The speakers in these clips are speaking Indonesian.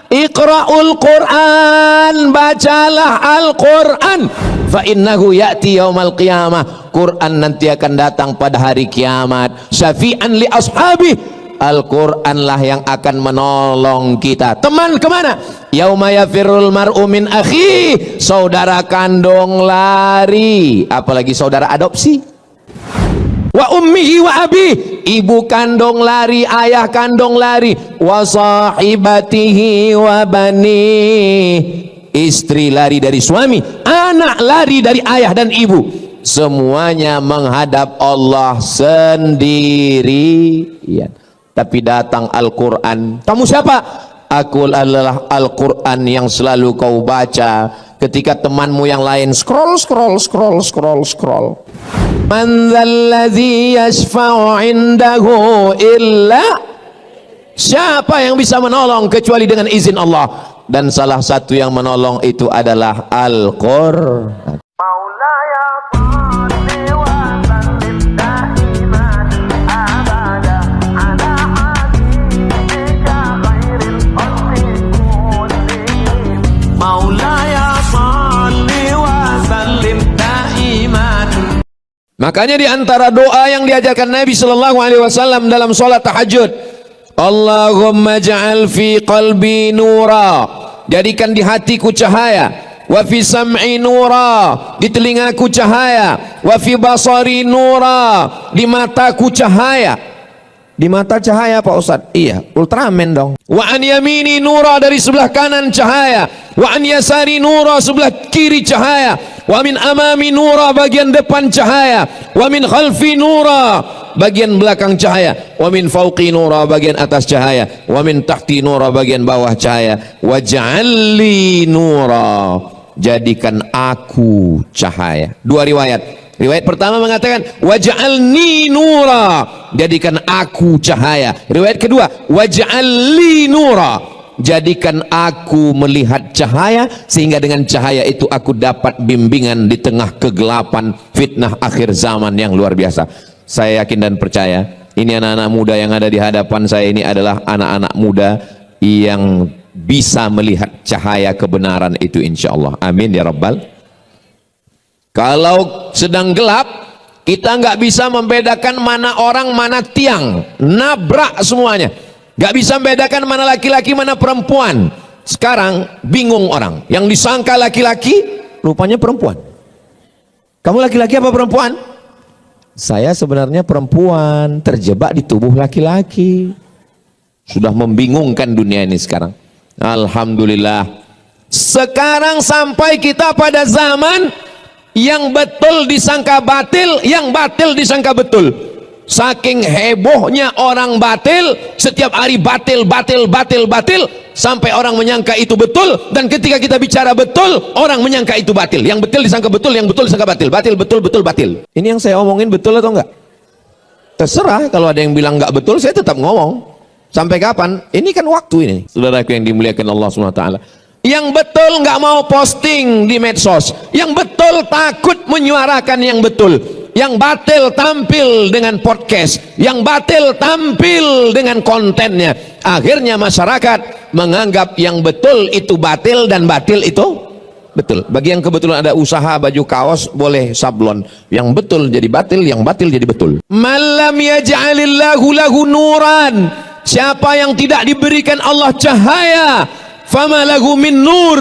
Iqra'ul Qur'an, bacalah Al-Qur'an. Fa innahu ya'ti yaumal qiyamah. Quran nanti akan datang pada hari kiamat. Syafi'an li ashabi. Al-Quran lah yang akan menolong kita. Teman kemana? Yauma yafirrul mar'u min akhi. Saudara kandung lari, apalagi saudara adopsi. Wa ummihi wa abi. Ibu kandung lari, ayah kandung lari. Wa sahibatihi wa bani. Istri lari dari suami, anak lari dari ayah dan ibu. Semuanya menghadap Allah sendirian. Tapi datang Al-Quran. Kamu siapa? Aku adalah Al-Quran yang selalu kau baca ketika temanmu yang lain scroll. Man dzalladzi yashfa'u 'indahu illa. Siapa yang bisa menolong kecuali dengan izin Allah? Dan salah satu yang menolong itu adalah Al-Quran. Makanya di antara doa yang diajarkan Nabi sallallahu alaihi wasallam dalam salat tahajud, Allahumma ja'al fi qalbi nura, jadikan di hatiku cahaya, wa fi sam'i nura, di telingaku cahaya, wa fi basari nura, di mataku cahaya. Di mata cahaya Pak Ustaz? Iya, Ultraman dong. Wa an yamini nura, dari sebelah kanan cahaya, wa an yasari nura, sebelah kiri cahaya, wa min amami nura, bagian depan cahaya, wa min khalfi nura, bagian belakang cahaya, wa min fauqi nura, bagian atas cahaya, wa min tahti nura, bagian bawah cahaya, wa ja'alli nura, jadikan aku cahaya. Dua riwayat. Riwayat pertama mengatakan waj'alni nura, jadikan aku cahaya. Riwayat kedua waj'alli nura, jadikan aku melihat cahaya, sehingga dengan cahaya itu aku dapat bimbingan di tengah kegelapan fitnah akhir zaman yang luar biasa. Saya yakin dan percaya ini anak-anak muda yang ada di hadapan saya ini adalah anak-anak muda yang bisa melihat cahaya kebenaran itu, insya Allah. Amin ya rabbal. Kalau sedang gelap, kita nggak bisa membedakan mana orang mana tiang, nabrak semuanya. Nggak bisa membedakan mana laki-laki mana perempuan. Sekarang bingung orang, yang disangka laki-laki rupanya perempuan. Kamu laki-laki apa perempuan? Saya sebenarnya perempuan, terjebak di tubuh laki-laki. Sudah membingungkan dunia ini sekarang. Alhamdulillah, sekarang sampai kita pada zaman yang betul disangka batil, yang batil disangka betul. Saking hebohnya orang batil, setiap hari batil, sampai orang menyangka itu betul. Dan ketika kita bicara betul, orang menyangka itu batil. Yang betul disangka betul, yang betul disangka batil. Batil, betul, batil. Ini yang saya omongin betul atau enggak? Terserah, kalau ada yang bilang enggak betul, saya tetap ngomong. Sampai kapan? Ini kan waktu ini. Saudaraku yang dimuliakan Allah SWT. Yang betul nggak mau posting di medsos, yang betul takut menyuarakan yang betul, yang batil tampil dengan podcast, yang batil tampil dengan kontennya. Akhirnya masyarakat menganggap yang betul itu batil dan batil itu betul. Bagi yang kebetulan ada usaha baju kaos, boleh sablon. Yang betul jadi batil, yang batil jadi betul. Malam yaj'alillahu lahu nuran, siapa yang tidak diberikan Allah cahaya, fama lahu min nur,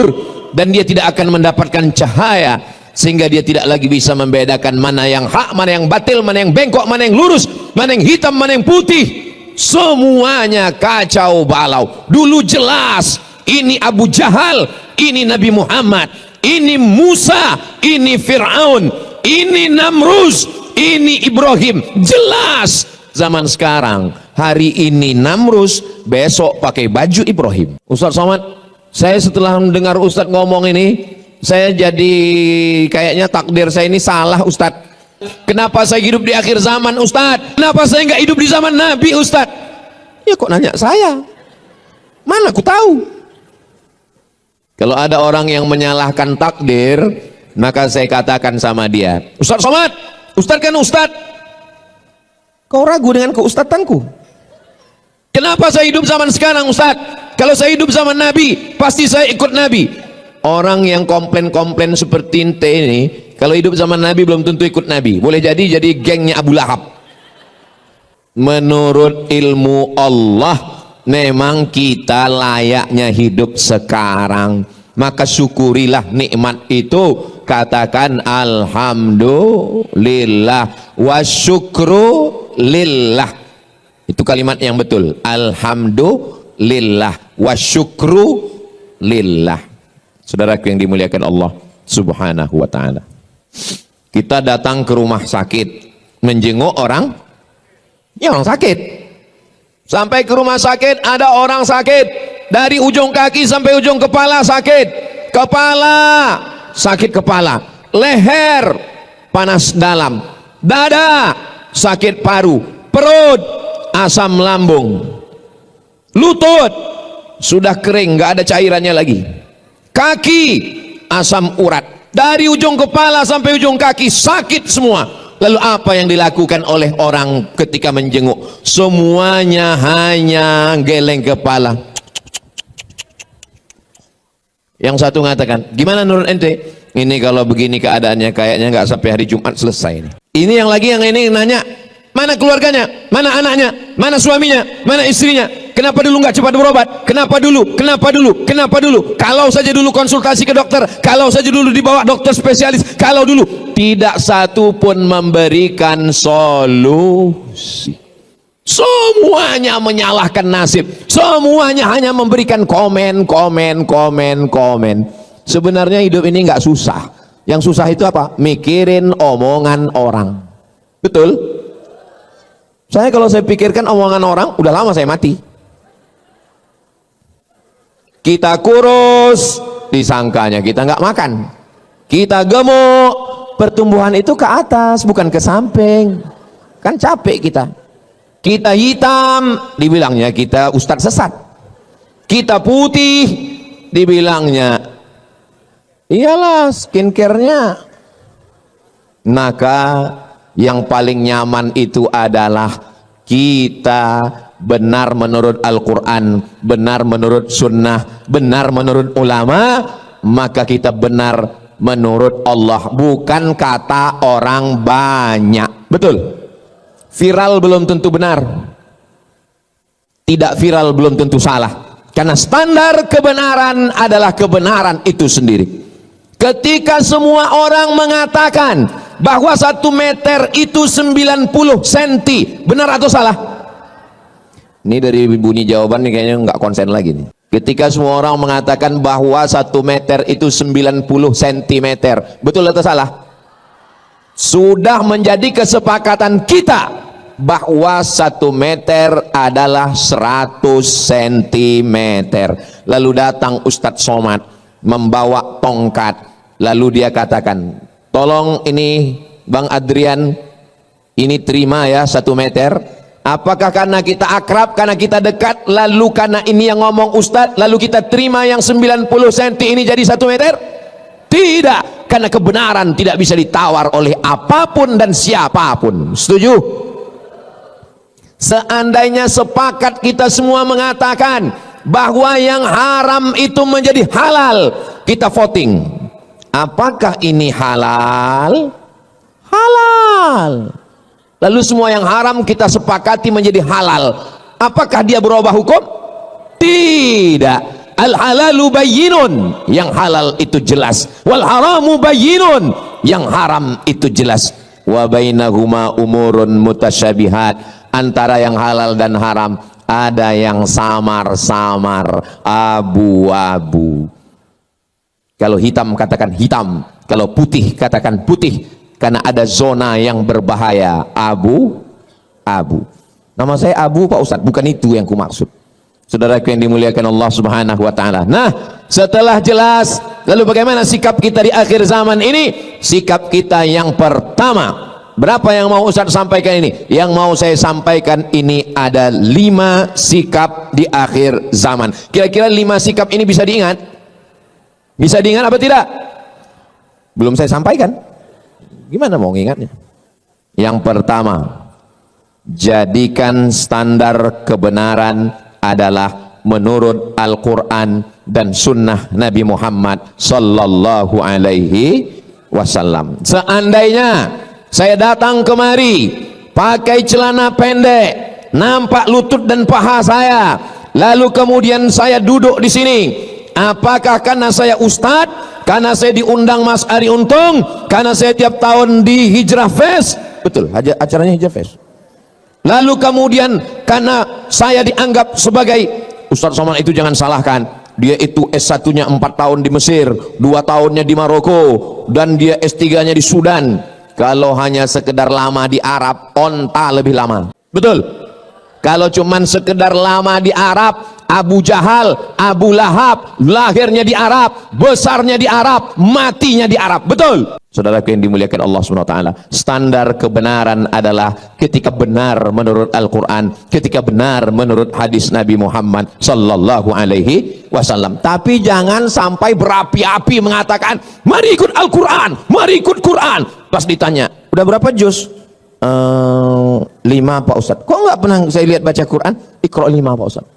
dan dia tidak akan mendapatkan cahaya, sehingga dia tidak lagi bisa membedakan mana yang hak, mana yang batil, mana yang bengkok, mana yang lurus, mana yang hitam, mana yang putih. Semuanya kacau balau. Dulu jelas ini Abu Jahal, ini Nabi Muhammad, ini Musa, ini Fir'aun, ini Namrus, ini Ibrahim. Jelas. Zaman sekarang, hari ini Namrus, besok pakai baju Ibrahim. Ustaz Somad, saya setelah mendengar Ustaz ngomong ini, saya jadi kayaknya takdir saya ini salah Ustaz. Kenapa saya hidup di akhir zaman Ustaz? Kenapa saya nggak hidup di zaman Nabi Ustaz? Ya kok nanya saya? Mana aku tahu? Kalau ada orang yang menyalahkan takdir, maka saya katakan sama dia, Ustaz Somad, Ustaz kan Ustaz, kau ragu dengan keustatanku? Kenapa saya hidup zaman sekarang Ustaz? Kalau saya hidup zaman Nabi, pasti saya ikut Nabi. Orang yang komplain-komplain seperti ente ini, kalau hidup zaman Nabi belum tentu ikut Nabi. Boleh jadi gengnya Abu Lahab. Menurut ilmu Allah, memang kita layaknya hidup sekarang. Maka syukurilah nikmat itu. Katakan alhamdulillah wa syukru lillah. Itu kalimat yang betul. Alhamdulillah wa syukru lillah. Saudaraku yang dimuliakan Allah Subhanahu wa ta'ala. Kita datang ke rumah sakit menjenguk orang sakit. Sampai ke rumah sakit, ada orang sakit dari ujung kaki sampai ujung kepala sakit. Kepala sakit kepala, leher panas dalam, dada sakit paru, perut asam lambung, lutut sudah kering, nggak ada cairannya lagi, kaki asam urat, dari ujung kepala sampai ujung kaki sakit semua. Lalu apa yang dilakukan oleh orang ketika menjenguk? Semuanya hanya geleng kepala. Yang satu mengatakan, gimana menurut ente? Ini kalau begini keadaannya kayaknya nggak sampai hari Jumat selesai ini. Ini yang lagi yang ini nanya, mana keluarganya, mana anaknya, mana suaminya, mana istrinya? Kenapa dulu nggak cepat berobat? Kenapa dulu? Kenapa dulu? Kenapa dulu? Kalau saja dulu konsultasi ke dokter, kalau saja dulu dibawa dokter spesialis, kalau dulu. Tidak satu pun memberikan solusi. Semuanya menyalahkan nasib. Semuanya hanya memberikan komen. Sebenarnya hidup ini nggak susah. Yang susah itu apa? Mikirin omongan orang. Betul? Kalau saya pikirkan omongan orang, udah lama saya mati. Kita kurus, disangkanya kita nggak makan. Kita gemuk, pertumbuhan itu ke atas, bukan ke samping. Kan capek kita. Kita hitam, dibilangnya kita ustadz sesat. Kita putih, dibilangnya iyalah skincare-nya. Maka yang paling nyaman itu adalah kita benar menurut Al-Quran, benar menurut sunnah, benar menurut ulama, maka kita benar menurut Allah, bukan kata orang banyak. Betul? Viral belum tentu benar, tidak viral belum tentu salah, karena standar kebenaran adalah kebenaran itu sendiri. Ketika semua orang mengatakan bahwa 1 meter itu 90 cm, benar atau salah? Ini dari bunyi jawaban nih kayaknya nggak konsen lagi nih. Ketika semua orang mengatakan bahwa 1 meter itu 90 cm, betul atau salah? Sudah menjadi kesepakatan kita bahwa 1 meter adalah 100 cm. Lalu datang Ustadz Somad membawa tongkat, lalu dia katakan, tolong ini Bang Adrian, ini terima ya 1 meter. Apakah karena kita akrab, karena kita dekat, lalu karena ini yang ngomong Ustadz, lalu kita terima yang 90 cm ini jadi 1 meter? Tidak, karena kebenaran tidak bisa ditawar oleh apapun dan siapapun. Setuju? Seandainya sepakat kita semua mengatakan bahwa yang haram itu menjadi halal, kita voting. Apakah ini halal? Halal. Lalu semua yang haram kita sepakati menjadi halal. Apakah dia berubah hukum? Tidak. Al-halalu bayyinun, yang halal itu jelas. Wal haramu bayyinun, yang haram itu jelas. Wa bainahuma umurun mutasyabihat, antara yang halal dan haram ada yang samar-samar, abu-abu. Kalau hitam katakan hitam, kalau putih katakan putih, karena ada zona yang berbahaya, abu-abu. Nama saya Abu Pak Ustadz, bukan itu yang kumaksud. Saudaraku yang dimuliakan Allah Subhanahu wa ta'ala. Nah, setelah jelas, lalu bagaimana sikap kita di akhir zaman ini? Sikap kita yang pertama, berapa yang mau Ustadz sampaikan ini? Yang mau saya sampaikan ini ada 5 sikap di akhir zaman. Kira-kira 5 sikap ini bisa diingat? Bisa diingat apa tidak? Belum saya sampaikan. Gimana mau ingatnya? Yang pertama, jadikan standar kebenaran adalah menurut Al-Quran dan sunnah Nabi Muhammad sallallahu alaihi wasallam. Seandainya saya datang kemari pakai celana pendek, nampak lutut dan paha saya, lalu kemudian saya duduk di sini, apakah karena saya ustadz, karena saya diundang Mas Ari Untung, karena saya tiap tahun di Hijrah Fest? Betul, acaranya Hijrah Fest. Lalu kemudian karena saya dianggap sebagai Ustadz Somad, itu jangan salahkan, dia itu S1-nya 4 tahun di Mesir, 2 tahunnya di Maroko, dan dia S3-nya di Sudan. Kalau hanya sekedar lama di Arab, onta lebih lama. Betul? Kalau cuman sekedar lama di Arab, Abu Jahal, Abu Lahab, lahirnya di Arab, besarnya di Arab, matinya di Arab. Betul? Saudara yang dimuliakan Allah SWT, standar kebenaran adalah ketika benar menurut Al-Quran, ketika benar menurut hadis Nabi Muhammad sallallahu alaihi wasallam. Tapi jangan sampai berapi-api mengatakan, mari ikut Al-Quran, mari ikut Quran. Pas ditanya, udah berapa juz? 5 Pak Ustadz. Kok nggak pernah saya lihat baca Quran? Iqra 5 Pak Ustadz.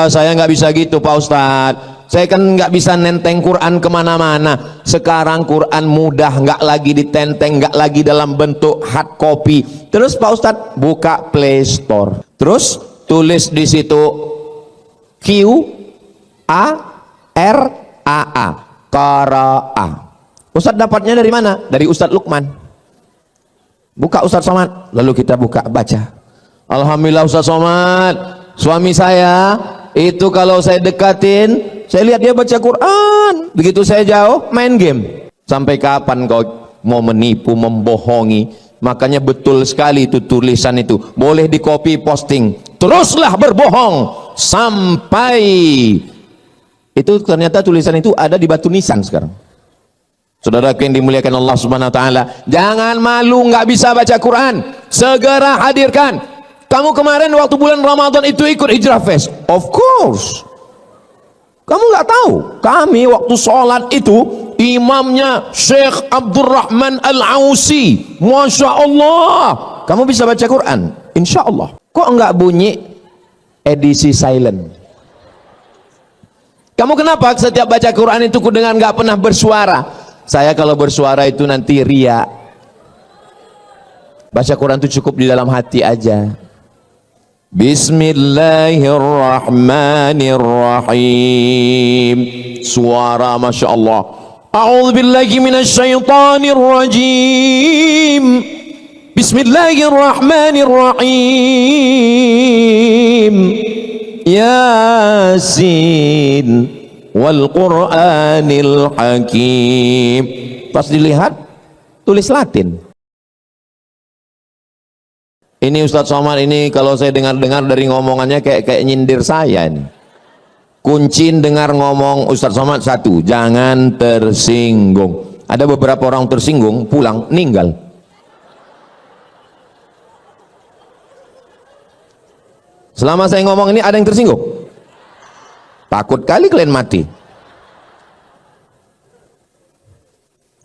Saya nggak bisa gitu Pak Ustadz, saya kan nggak bisa nenteng Quran kemana-mana. Sekarang Quran mudah, nggak lagi ditenteng, nggak lagi dalam bentuk hard copy. Terus Pak Ustadz buka Play Store, terus tulis di situ Q-A-R-A-A, Qara'a. Ustadz dapatnya dari mana? Dari Ustadz Lukman. Buka Ustadz Somad, lalu kita buka baca. Alhamdulillah Ustadz Somad, suami saya itu kalau saya dekatin, saya lihat dia baca Quran. Begitu saya jauh, main game. Sampai kapan kau mau menipu, membohongi? Makanya betul sekali itu tulisan itu, boleh di copy posting. Teruslah berbohong sampai itu ternyata tulisan itu ada di batu nisan sekarang. Saudara yang dimuliakan Allah Subhanahu wa taala, jangan malu nggak bisa baca Quran. Segera hadirkan. Kamu kemarin waktu bulan Ramadan itu ikut Hijrah Fest? Of course. Kamu nggak tahu, kami waktu sholat itu imamnya Syekh Abdurrahman Al-Ausi. Masya Allah. Kamu bisa baca Quran? Insya Allah. Kok nggak bunyi edisi silent? Kamu kenapa setiap baca Quran itu kudengar nggak pernah bersuara? Saya kalau bersuara itu nanti ria. Baca Quran itu cukup di dalam hati aja. Bismillahirrahmanirrahim. Suara Masya Allah. A'udzubillahi minasyaitonir rajim. Bismillahirrahmanirrahim. Yasin wal Qur'anil Hakim. Pas dilihat tulis Latin. Ini Ustadz Somad ini kalau saya dengar-dengar dari ngomongannya kayak nyindir saya ini. Kuncin dengar ngomong Ustadz Somad satu, jangan tersinggung. Ada beberapa orang tersinggung, pulang, ninggal. Selama saya ngomong ini ada yang tersinggung? Takut kali kalian mati.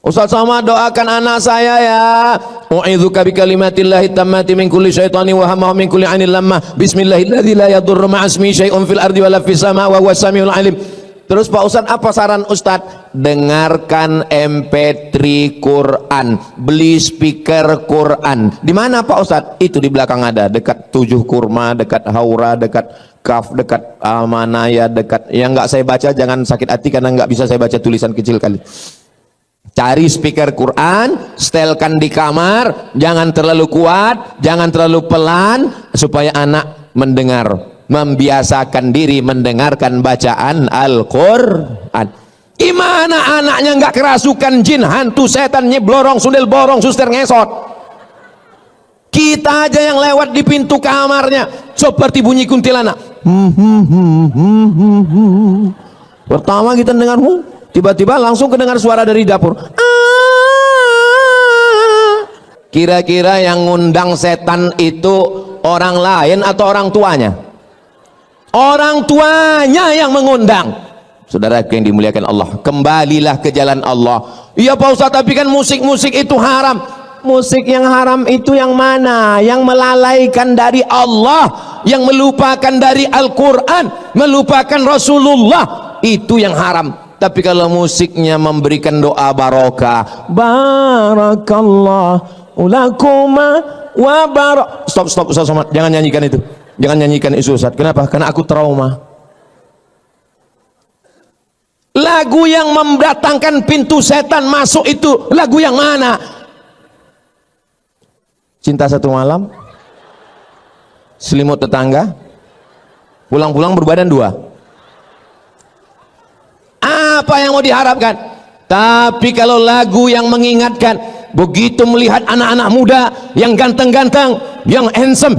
Ustaz Somad doakan anak saya ya. U'idzuka bikalimatillahi tammati min kulli syaitani wa hamma min kulli 'ainil lammah. Bismillahilladzi la yadurru ma'asmi syai'un fil ardi wala fis sama' wa huwas samiul 'alim. Terus Pak Ustaz, apa saran Ustaz? Dengarkan MP3 Quran, beli speaker Quran. Di mana Pak Ustaz? Itu di belakang ada, dekat Tujuh Kurma, dekat Haura, dekat Kaf, dekat Amanaya, dekat. Yang nggak saya baca jangan sakit hati karena nggak bisa saya baca tulisan kecil kali. Cari speaker Quran, setelkan di kamar, jangan terlalu kuat, jangan terlalu pelan, supaya anak mendengar. Membiasakan diri mendengarkan bacaan Al-Quran. Gimana anaknya nggak kerasukan jin, hantu, setan, nyeblorong, sundel borong, suster ngesot? Kita aja yang lewat di pintu kamarnya seperti bunyi kuntilanak. Pertama kita dengar tiba-tiba langsung kedengar suara dari dapur. Kira-kira yang ngundang setan itu orang lain atau orang tuanya? Orang tuanya yang mengundang. Saudara yang dimuliakan Allah, kembalilah ke jalan Allah. Iya Pak Ustaz, tapi kan musik-musik itu haram. Musik yang haram itu yang mana? Yang melalaikan dari Allah, yang melupakan dari Al-Quran, melupakan Rasulullah, itu yang haram. Tapi kalau musiknya memberikan doa barokah, barakallahu lakuma wa barak. Stop Ustaz Somad, jangan nyanyikan itu. Jangan nyanyikan itu Ustaz. Kenapa? Karena aku trauma. Lagu yang mendatangkan pintu setan masuk itu lagu yang mana? Cinta Satu Malam, Selimut Tetangga, Pulang-pulang Berbadan Dua. Apa yang mau diharapkan? Tapi kalau lagu yang mengingatkan, begitu melihat anak-anak muda yang ganteng-ganteng, yang handsome,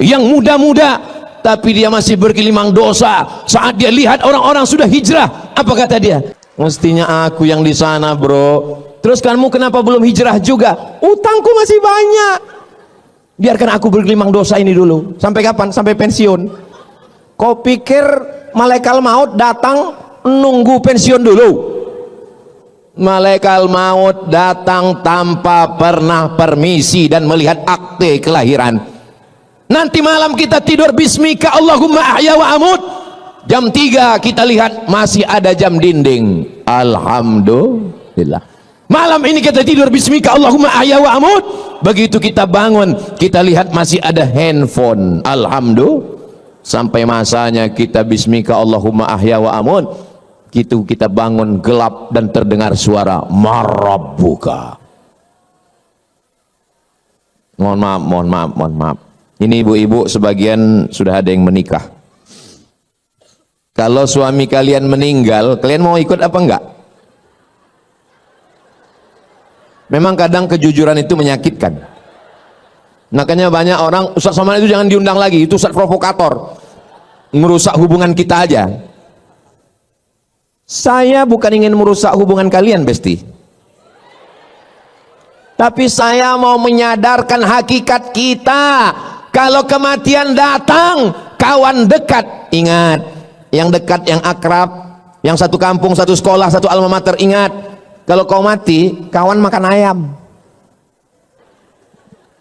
yang muda-muda, tapi dia masih bergelimang dosa. Saat dia lihat orang-orang sudah hijrah, apa kata dia? Mestinya aku yang di sana, bro. Terus kamu kenapa belum hijrah juga? Utangku masih banyak. Biarkan aku bergelimang dosa ini dulu. Sampai kapan? Sampai pensiun. Kau pikir malaikat maut datang nunggu pensiun dulu? Malaikat maut datang tanpa pernah permisi dan melihat akte kelahiran. Nanti malam kita tidur bismika Allahumma ahya wa amut, jam 3 kita lihat masih ada jam dinding, alhamdulillah. Malam ini kita tidur bismika Allahumma ahya wa amut, begitu kita bangun kita lihat masih ada handphone, alhamdulillah. Sampai masanya kita bismika Allahumma ahya wa amut, gitu kita bangun gelap dan terdengar suara marabbuka. Mohon maaf. Ini ibu-ibu sebagian sudah ada yang menikah. Kalau suami kalian meninggal, kalian mau ikut apa enggak? Memang kadang kejujuran itu menyakitkan. Makanya banyak orang, Ustaz Somad itu jangan diundang lagi, itu Ustaz provokator, merusak hubungan kita aja. Saya bukan ingin merusak hubungan kalian, Besti, tapi saya mau menyadarkan hakikat kita. Kalau kematian datang, kawan dekat, ingat, yang dekat, yang akrab, yang satu kampung, satu sekolah, satu alma mater, ingat, kalau kau mati, kawan makan ayam,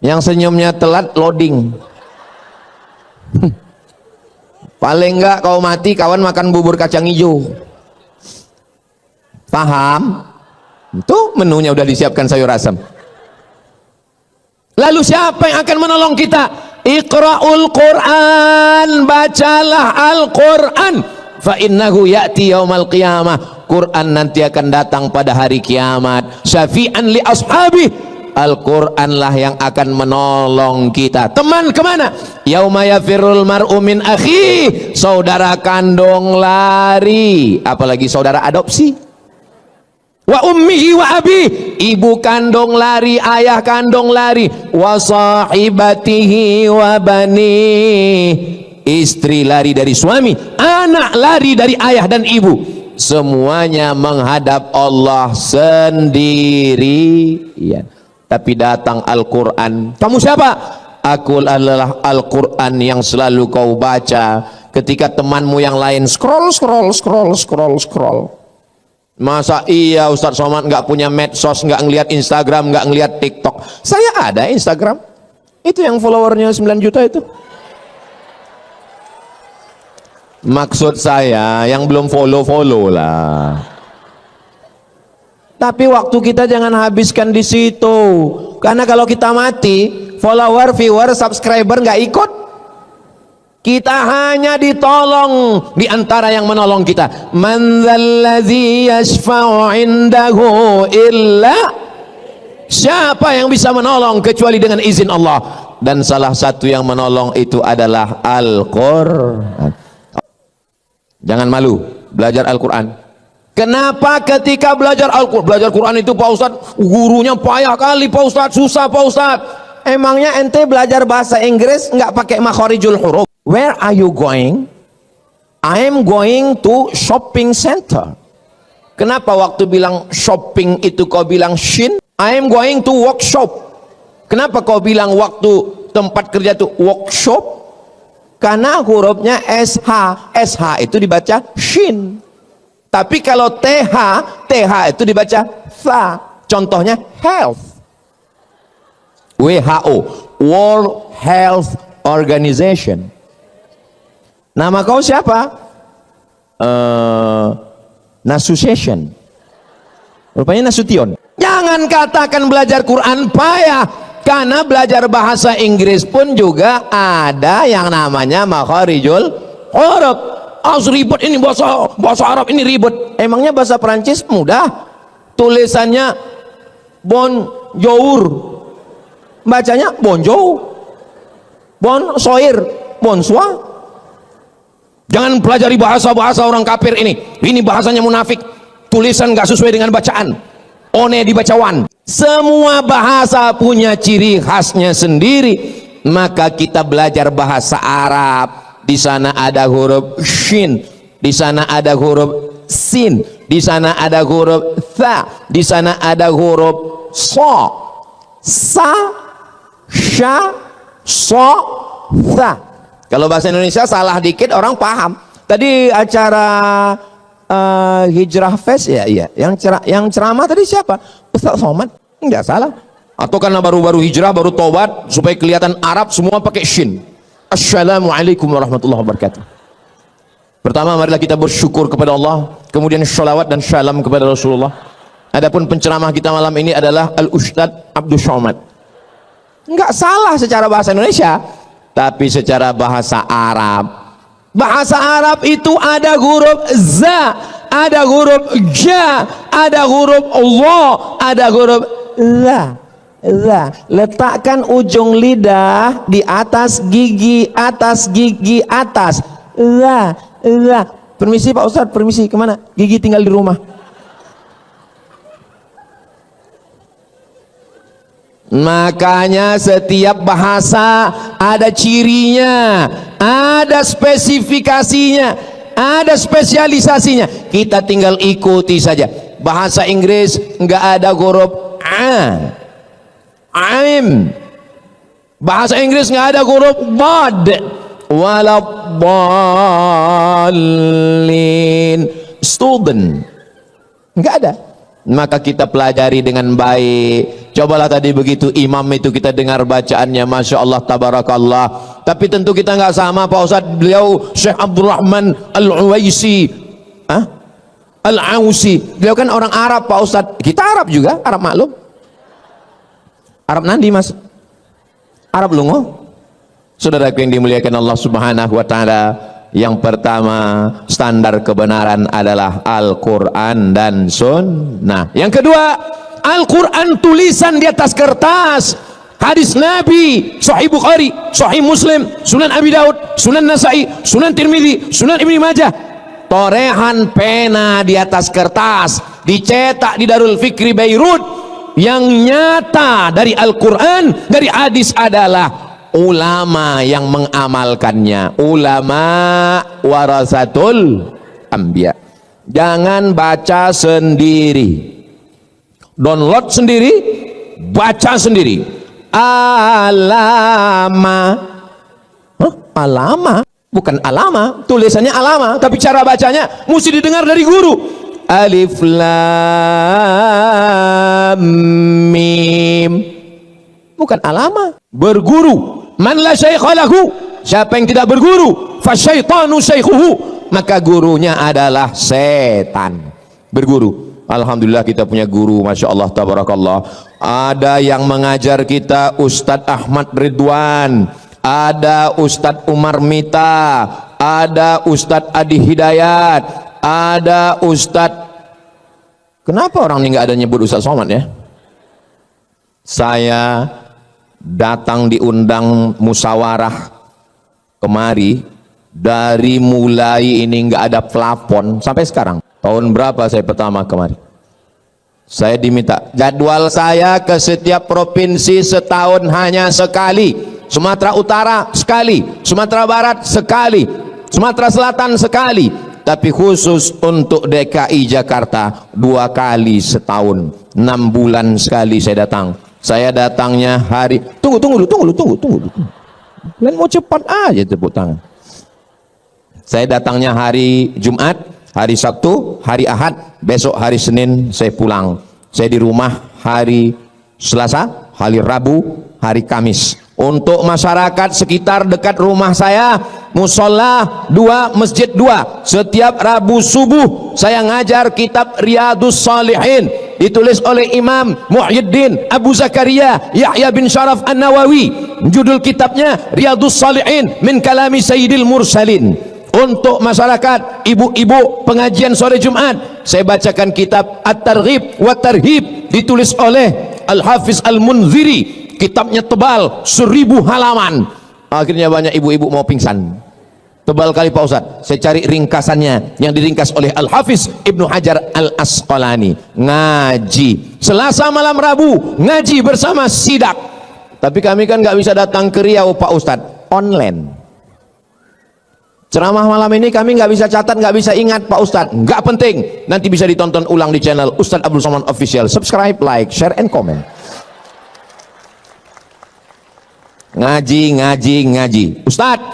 yang senyumnya telat loading. Paling enggak kau mati, kawan makan bubur kacang hijau. Paham? Itu menunya udah disiapkan sayur asam. Lalu siapa yang akan menolong kita? Iqra'ul Quran, bacalah Al-Quran, fa innahu ya'ti yaumal qiyamah. Quran nanti akan datang pada hari kiamat, syafi'an li ashabi. Al-Quran lah yang akan menolong kita. Teman kemana? Yauma yafirul mar'u min akhi, saudara kandung lari, apalagi saudara adopsi. Wa ummihi wa abi, ibu kandung lari, ayah kandung lari. Wa sahibatihi wa bani, istri lari dari suami, anak lari dari ayah dan ibu. Semuanya menghadap Allah sendirian. Tapi datang Al-Quran. Kamu siapa? Aku adalah Al-Quran yang selalu kau baca ketika temanmu yang lain scroll. Masa iya Ustaz Somad nggak punya medsos, nggak ngelihat Instagram, nggak ngelihat TikTok? Saya ada Instagram. Itu yang followernya 9 juta itu. Maksud saya yang belum follow lah. Tapi waktu kita jangan habiskan di situ. Karena kalau kita mati, follower, viewer, subscriber nggak ikut. Kita hanya ditolong di antara yang menolong kita. Man dzalladzi yashfa'u 'indahu illa, siapa yang bisa menolong kecuali dengan izin Allah. Dan salah satu yang menolong itu adalah Al-Quran. Jangan malu belajar Al-Quran. Kenapa ketika belajar Al-Quran, belajar Quran itu Pak Ustadz, gurunya payah kali Pak Ustadz, susah Pak Ustadz. Emangnya ente belajar bahasa Inggris nggak pakai makhorijul huruf? Where are you going? I am going to shopping center. Kenapa waktu bilang shopping itu kau bilang shin? I am going to workshop. Kenapa kau bilang waktu tempat kerja itu workshop? Karena hurufnya SH. SH itu dibaca shin. Tapi kalau TH, TH itu dibaca tha. Contohnya health. WHO, World Health Organization. Nama kau siapa? Nasution. Rupanya Nasution. Jangan katakan belajar Quran payah, karena belajar bahasa Inggris pun juga ada yang namanya makharijul huruf. Ribet ini bahasa Arab ini ribet. Emangnya bahasa Perancis mudah? Tulisannya bonjour, bacanya bonjour, bonsoir, bonsoir. Jangan pelajari bahasa-bahasa orang kafir ini bahasanya munafik, tulisan gak sesuai dengan bacaan, one dibacawan. Semua bahasa punya ciri khasnya sendiri. Maka kita belajar bahasa Arab, di sana ada huruf shin, di sana ada huruf sin, di sana ada huruf tha, di sana ada huruf so, sa, sha, so, tha. Kalau bahasa Indonesia salah dikit orang paham. Tadi acara Hijrah Fest ya, iya. Yang ceramah tadi siapa? Ustaz Somad. Enggak salah. Atau karena baru-baru hijrah, baru tobat, supaya kelihatan Arab semua pakai shin. Assalamualaikum warahmatullahi wabarakatuh. Pertama, marilah kita bersyukur kepada Allah, kemudian sholawat dan salam kepada Rasulullah. Adapun penceramah kita malam ini adalah Al-Ustadz Abdul Somad. Enggak salah secara bahasa Indonesia, tapi secara bahasa Arab. Bahasa Arab itu ada huruf za, ada huruf ja, ada huruf Allah, ada huruf la. Letakkan ujung lidah di atas gigi atas. La. Permisi Pak Ustadz, permisi, kemana? Gigi tinggal di rumah. Makanya setiap bahasa ada cirinya, ada spesifikasinya, ada spesialisasinya. Kita tinggal ikuti saja. Bahasa Inggris enggak ada huruf a, aim. Bahasa Inggris enggak ada huruf bad, waladdallin, student, enggak ada. Maka kita pelajari dengan baik. Cobalah tadi begitu imam itu kita dengar bacaannya, Masya Allah, Tabarakallah. Tapi tentu kita nggak sama Pak Ustadz. Beliau Syekh Abdurrahman Al-Uwaisi, Al-Ausi. Beliau kan orang Arab Pak Ustadz. Kita Arab juga, Arab maklum. Arab nandi mas, Arab lungo. Saudaraku yang dimuliakan Allah Subhanahu wa Ta'ala, yang pertama standar kebenaran adalah Al-Quran dan Sunnah. Yang kedua, Al-Quran tulisan di atas kertas, hadis Nabi, Sahih Bukhari, Sahih Muslim, Sunan Abi Daud, Sunan Nasai, Sunan Tirmidzi, Sunan Ibnu Majah. Torehan pena di atas kertas, dicetak di Darul Fikri Beirut. Yang nyata dari Al-Quran, dari hadis adalah ulama yang mengamalkannya. Ulama warasatul anbiya. Jangan baca sendiri, download sendiri, baca sendiri. Alama, alama, bukan alama, tulisannya alama, tapi cara bacanya mesti didengar dari guru. Alif lam mim, bukan alama. Berguru, man la syaikha lahu, siapa yang tidak berguru, fasyaitanu syaikhuhu, maka gurunya adalah setan. Berguru. Alhamdulillah kita punya guru, Masya Allah, Tabarakallah. Ada yang mengajar kita Ustadz Ahmad Ridwan, ada Ustadz Umar Mita, ada Ustadz Adi Hidayat, ada Ustadz, kenapa orang ini nggak ada nyebut Ustadz Somad ya? Saya datang diundang musyawarah kemari, dari mulai ini nggak ada plafon sampai sekarang. Tahun berapa saya pertama kemari? Saya diminta jadwal saya ke setiap provinsi setahun hanya sekali. Sumatera Utara sekali, Sumatera Barat sekali, Sumatera Selatan sekali. Tapi khusus untuk DKI Jakarta 2 kali setahun, 6 bulan sekali saya datang. Saya datangnya hari, tunggu. Kalian mau cepat aja tepuk tangan. Saya datangnya hari Jumat, hari Sabtu, hari Ahad, besok hari Senin saya pulang. Saya di rumah hari Selasa, hari Rabu, hari Kamis. Untuk masyarakat sekitar dekat rumah saya, musola 2, masjid 2. Setiap Rabu subuh saya ngajar kitab Riyadhus Shalihin, ditulis oleh Imam Muhyiddin Abu Zakaria Yahya bin Sharaf An-Nawawi. Judul kitabnya Riyadhus Shalihin min kalami Sayyidil Mursalin. Untuk masyarakat ibu-ibu pengajian sore Jumat, saya bacakan kitab At-Targhib wa Tarhib, ditulis oleh Al-Hafiz Al-Munziri. Kitabnya tebal 1000 halaman. Akhirnya banyak ibu-ibu mau pingsan. Tebal kali Pak Ustadz. Saya cari ringkasannya yang diringkas oleh Al-Hafiz Ibnu Hajar Al-Asqalani. Ngaji Selasa malam Rabu, ngaji bersama sidak. Tapi kami kan nggak bisa datang ke Riau Pak Ustadz, online. Ceramah malam ini kami nggak bisa catat, nggak bisa ingat Pak Ustadz. Nggak penting, nanti bisa ditonton ulang di channel Ustadz Abdul Somad Official. Subscribe, like, share, and comment. Ngaji Ustadz,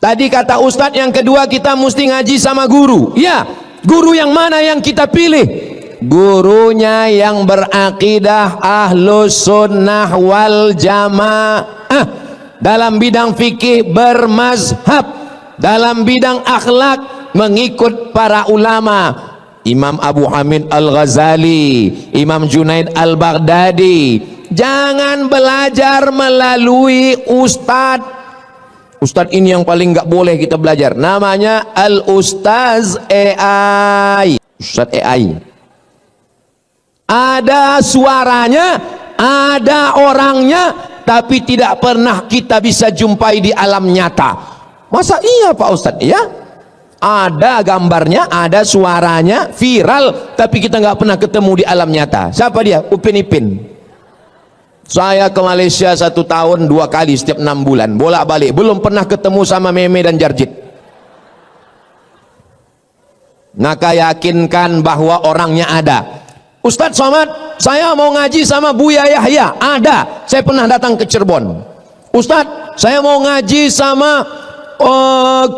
tadi kata Ustadz yang kedua kita mesti ngaji sama guru. Ya, guru yang mana yang kita pilih? Gurunya yang berakidah ahlus sunnah wal jamaah, dalam bidang fikih bermazhab, dalam bidang akhlak mengikut para ulama, Imam Abu Hamid Al-Ghazali, Imam Junaid Al-Baghdadi. Jangan belajar melalui Ustadz ini yang paling nggak boleh kita belajar, namanya Al-Ustaz AI. Ustadz AI ada suaranya, ada orangnya, tapi tidak pernah kita bisa jumpai di alam nyata. Masa iya Pak Ustadz? Ya, ada gambarnya, ada suaranya, viral, tapi kita nggak pernah ketemu di alam nyata. Siapa dia? Upin Ipin. Saya ke Malaysia 1 tahun 2 kali setiap 6 bulan, bolak-balik, belum pernah ketemu sama Meme dan Jarjit. Maka yakinkan bahwa orangnya ada. Ustadz Somad, saya mau ngaji sama Buya Yahya. Ada, saya pernah datang ke Cirebon. Ustadz, saya mau ngaji sama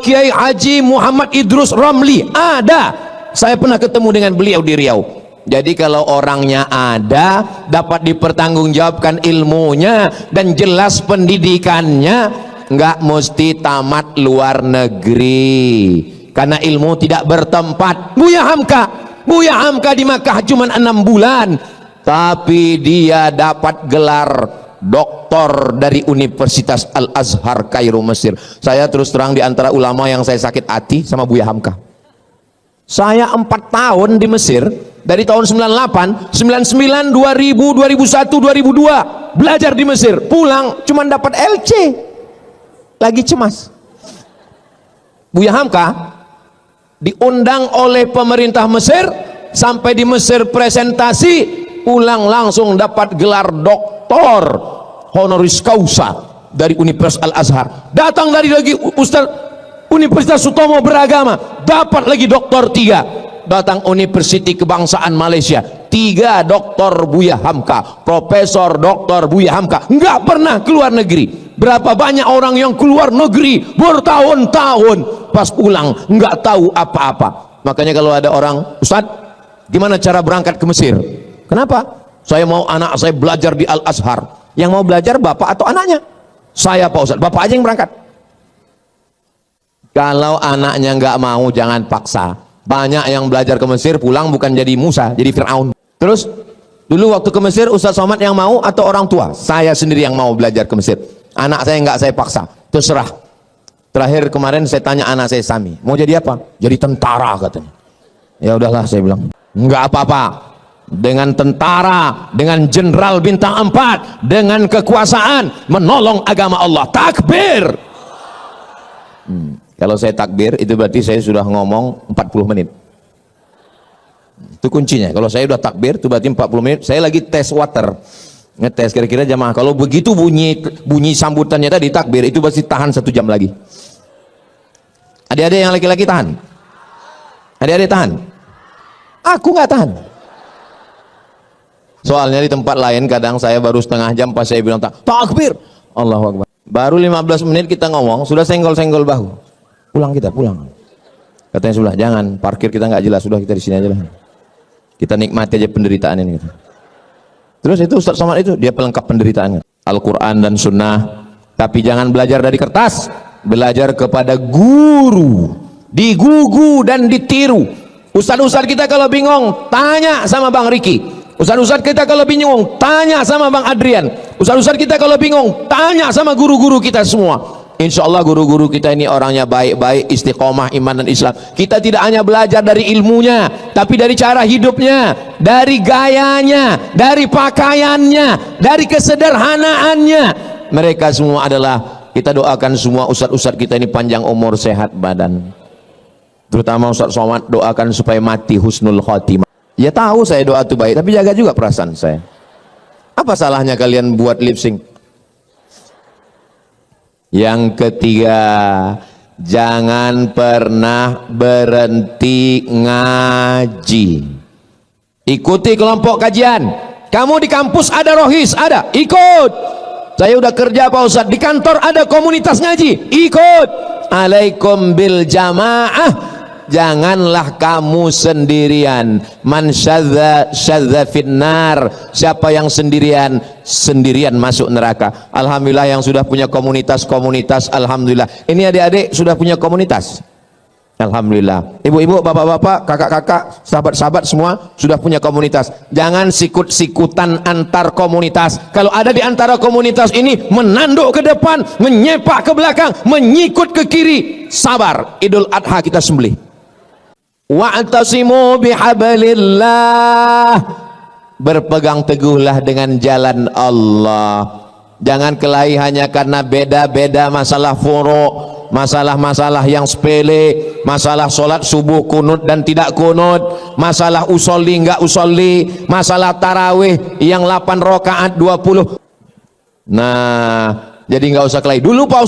Kiai Haji Muhammad Idrus Ramli. Ada, saya pernah ketemu dengan beliau di Riau. Jadi kalau orangnya ada, dapat dipertanggungjawabkan ilmunya dan jelas pendidikannya, nggak mesti tamat luar negeri, karena ilmu tidak bertempat. Buya Hamka di Makkah cuma 6 bulan, tapi dia dapat gelar doktor dari Universitas Al-Azhar Kairo Mesir. Saya terus terang di antara ulama yang saya sakit hati sama Buya Hamka. Saya 4 tahun di Mesir, dari tahun 98, 99, 2000, 2001, 2002 belajar di Mesir, pulang cuma dapat LC, lagi cemas. Buya Hamka diundang oleh pemerintah Mesir, sampai di Mesir presentasi, pulang langsung dapat gelar doktor honoris causa dari Universitas Al-Azhar. Datang dari lagi Universitas Sutomo Beragama, dapat lagi doktor 3. Datang Universiti Kebangsaan Malaysia, 3 doktor Buya Hamka, Profesor Doktor Buya Hamka, nggak pernah keluar negeri. Berapa banyak orang yang keluar negeri bertahun-tahun, pas pulang nggak tahu apa-apa. Makanya kalau ada orang, Ustadz, gimana cara berangkat ke Mesir? Kenapa? Saya mau anak saya belajar di Al-Azhar. Yang mau belajar bapak atau anaknya? Saya Pak Ustadz, bapak aja yang berangkat. Kalau anaknya nggak mau, jangan paksa. Banyak yang belajar ke Mesir pulang bukan jadi Musa, jadi Fir'aun. Terus dulu waktu ke Mesir, Ustadz Somad yang mau atau orang tua? Saya sendiri yang mau belajar ke Mesir. Anak saya nggak saya paksa, terserah. Terakhir kemarin saya tanya anak saya Sami, mau jadi apa? Jadi tentara katanya. Ya udahlah saya bilang, nggak apa-apa. Dengan tentara, dengan jenderal bintang 4, dengan kekuasaan menolong agama Allah. Takbir. Kalau saya takbir, itu berarti saya sudah ngomong 40 menit. Itu kuncinya. Kalau saya sudah takbir, itu berarti 40 menit. Saya lagi tes water. Ngetes kira-kira jamaah. Kalau begitu bunyi sambutannya tadi takbir, itu pasti tahan 1 jam lagi. Adik-adik yang laki-laki tahan? Adik-adik tahan? Aku nggak tahan. Soalnya di tempat lain kadang saya baru setengah jam pas saya bilang takbir. Allahu Akbar. Baru 15 menit kita ngomong, sudah senggol-senggol bahu. Pulang kita, pulang. Katanya sebelah, jangan, parkir kita nggak jelas, sudah kita di sini aja lah. Kita nikmati aja penderitaan ini. Terus itu Ustadz Somad itu, dia pelengkap penderitaan. Al-Quran dan Sunnah. Tapi jangan belajar dari kertas, belajar kepada guru, digugu dan ditiru. Ustaz-ustaz kita kalau bingung, tanya sama Bang Riki. Ustaz-ustaz kita kalau bingung, tanya sama Bang Adrian. Ustaz-ustaz kita kalau bingung, tanya sama guru-guru kita semua. Insya Allah guru-guru kita ini orangnya baik-baik, istiqomah, iman dan Islam. Kita tidak hanya belajar dari ilmunya, tapi dari cara hidupnya, dari gayanya, dari pakaiannya, dari kesederhanaannya. Mereka semua adalah, kita doakan semua ustadz-ustadz kita ini panjang umur, sehat badan. Terutama Ustadz Somad, doakan supaya mati husnul khotimah. Ya tahu saya doa itu baik, tapi jaga juga perasaan saya. Apa salahnya kalian buat lip sync? Yang ketiga, jangan pernah berhenti ngaji. Ikuti kelompok kajian. Kamu di kampus ada rohis, ada, ikut. Saya udah kerja Pak Ustadz, di kantor ada komunitas ngaji, ikut. Alaikum bil jamaah. Janganlah kamu sendirian. Man syadza syadza finnar. Siapa yang sendirian, sendirian masuk neraka. Alhamdulillah yang sudah punya komunitas-komunitas, alhamdulillah. Ini adik-adik sudah punya komunitas, alhamdulillah. Ibu-ibu, bapak-bapak, kakak-kakak, sahabat-sahabat semua sudah punya komunitas. Jangan sikut-sikutan antar komunitas. Kalau ada di antara komunitas ini menanduk ke depan, menyepak ke belakang, menyikut ke kiri, sabar, Idul Adha kita sembelih. Wa'tasimu bihablillah. Berpegang teguhlah dengan jalan Allah. Jangan kelahi hanya karena beda-beda masalah furu', masalah-masalah yang sepele, masalah solat subuh kunut dan tidak kunut, masalah usolli enggak usolli, masalah tarawih yang 8 rakaat 20. Nah, jadi nggak usah kelahi. Dulu Pak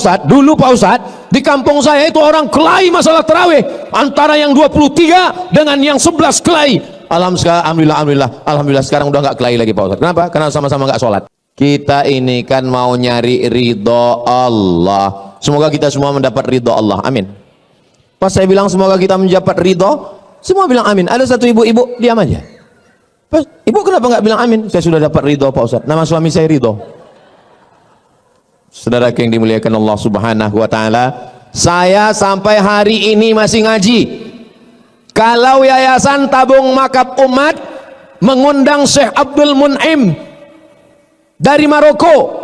Ustadz, di kampung saya itu orang kelahi masalah tarawih antara yang 23 dengan yang 11 kelahi. Alhamdulillah sekarang udah nggak kelahi lagi Pak Ustadz. Kenapa? Karena sama-sama nggak sholat. Kita ini kan mau nyari ridho Allah. Semoga kita semua mendapat ridho Allah. Amin. Pas saya bilang semoga kita mendapat ridho, semua bilang amin. Ada satu ibu-ibu diam aja. Pas, ibu kenapa nggak bilang amin? Saya sudah dapat ridho Pak Ustadz. Nama suami saya Ridho. Saudara yang dimuliakan Allah Subhanahu wa taala, saya sampai hari ini masih ngaji. Kalau Yayasan Tabung Makab Umat mengundang Syekh Abdul Mun'im dari Maroko,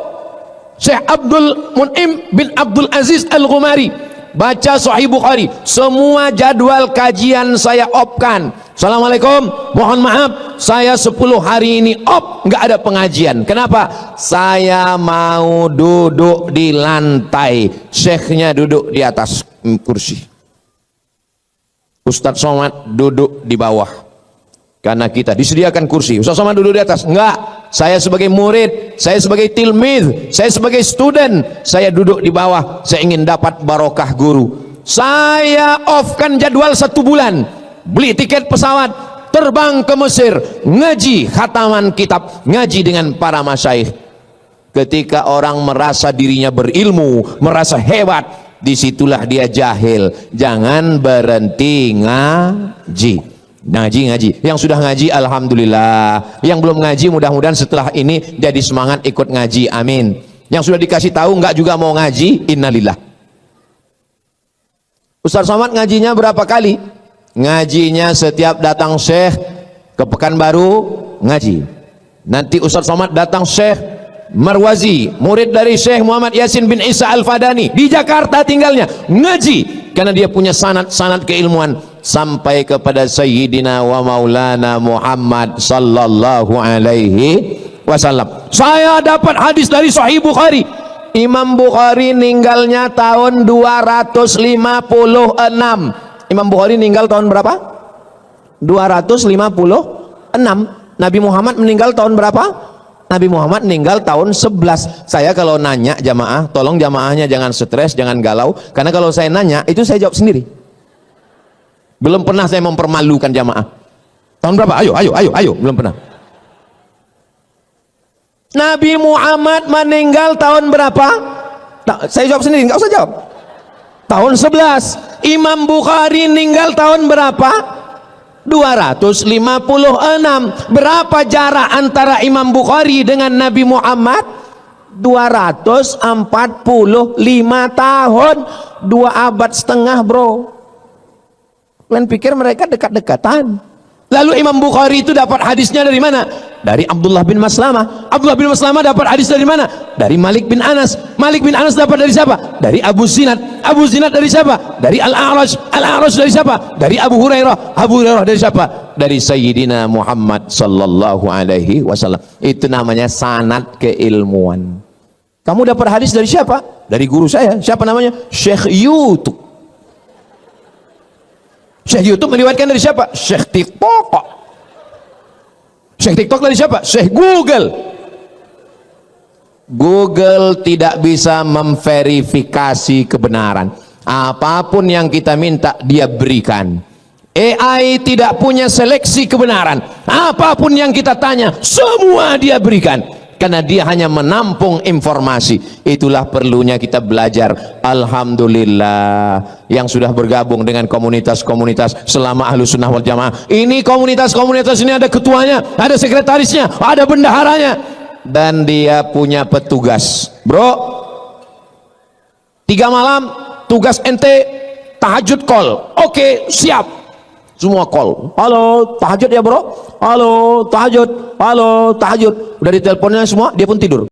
Syekh Abdul Mun'im bin Abdul Aziz Al-Ghumari, baca Sahih Bukhari, semua jadwal kajian saya opkan. Assalamualaikum, mohon maaf saya 10 hari ini nggak ada pengajian. Kenapa? Saya mau duduk di lantai, syekhnya duduk di atas kursi, Ustadz Somad duduk di bawah. Karena kita disediakan kursi, Ustadz Somad duduk di atas. Enggak, saya sebagai murid, saya sebagai tilmid, saya sebagai student, saya duduk di bawah. Saya ingin dapat barokah guru. Saya offkan jadwal 1 bulan, beli tiket pesawat, terbang ke Mesir, ngaji khataman kitab, ngaji dengan para masyaikh. Ketika orang merasa dirinya berilmu, merasa hebat, disitulah dia jahil. Jangan berhenti ngaji. Ngaji. Yang sudah ngaji alhamdulillah, yang belum ngaji mudah-mudahan setelah ini jadi semangat ikut ngaji, amin. Yang sudah dikasih tahu enggak juga mau ngaji, innalillah. Ustaz Somad ngajinya berapa kali? Ngajinya setiap datang Syekh ke Pekanbaru ngaji. Nanti Ustaz Somad datang Syekh Marwazi, murid dari Syekh Muhammad Yasin bin Isa Al-Fadani, di Jakarta tinggalnya, ngaji karena dia punya sanad keilmuan sampai kepada Sayyidina wa Maulana Muhammad sallallahu alaihi wasallam. Saya dapat hadis dari Sahih Bukhari. Imam Bukhari meninggalnya tahun 256. Imam Bukhari meninggal tahun berapa? 256. Nabi Muhammad meninggal tahun berapa? Nabi Muhammad meninggal tahun 11. Saya kalau nanya jamaah, tolong jamaahnya jangan stres, jangan galau, karena kalau saya nanya itu saya jawab sendiri. Belum pernah saya mempermalukan jamaah. Tahun berapa? Ayo, belum pernah. Nabi Muhammad meninggal tahun berapa? Saya jawab sendiri, nggak usah jawab. Tahun 11. Imam Bukhari meninggal tahun berapa? 256. Berapa jarak antara Imam Bukhari dengan Nabi Muhammad? 245 tahun, 2 abad setengah, bro. Kalian pikir mereka dekat-dekatan? Lalu Imam Bukhari itu dapat hadisnya dari mana? Dari Abdullah bin Maslamah. Abdullah bin Maslamah dapat hadis dari mana? Dari Malik bin Anas. Malik bin Anas dapat dari siapa? Dari Abu Zinad. Abu Zinad dari siapa? Dari Al-A'raj. Al-A'raj dari siapa? Dari Abu Hurairah. Abu Hurairah dari siapa? Dari Sayyidina Muhammad sallallahu alaihi wasallam. Itu namanya sanad keilmuan. Kamu dapat hadis dari siapa? Dari guru saya. Siapa namanya? Syekh YouTube. Syekh YouTube meriwayatkan dari siapa? Syekh TikTok. Syekh TikTok dari siapa? Syekh Google. Google tidak bisa memverifikasi kebenaran. Apapun yang kita minta, dia berikan. AI tidak punya seleksi kebenaran. Apapun yang kita tanya, semua dia berikan. Karena dia hanya menampung informasi. Itulah perlunya kita belajar. Alhamdulillah yang sudah bergabung dengan komunitas-komunitas selama Ahlus Sunnah wal Jamaah. Ini komunitas-komunitas ini ada ketuanya, ada sekretarisnya, ada bendaharanya, dan dia punya petugas. Bro, 3 malam tugas ente tahajud call. Oke, siap. Semua call. Halo, tahajud ya bro. Halo, tahajud. Halo, tahajud. Udah diteleponnya semua, dia pun tidur.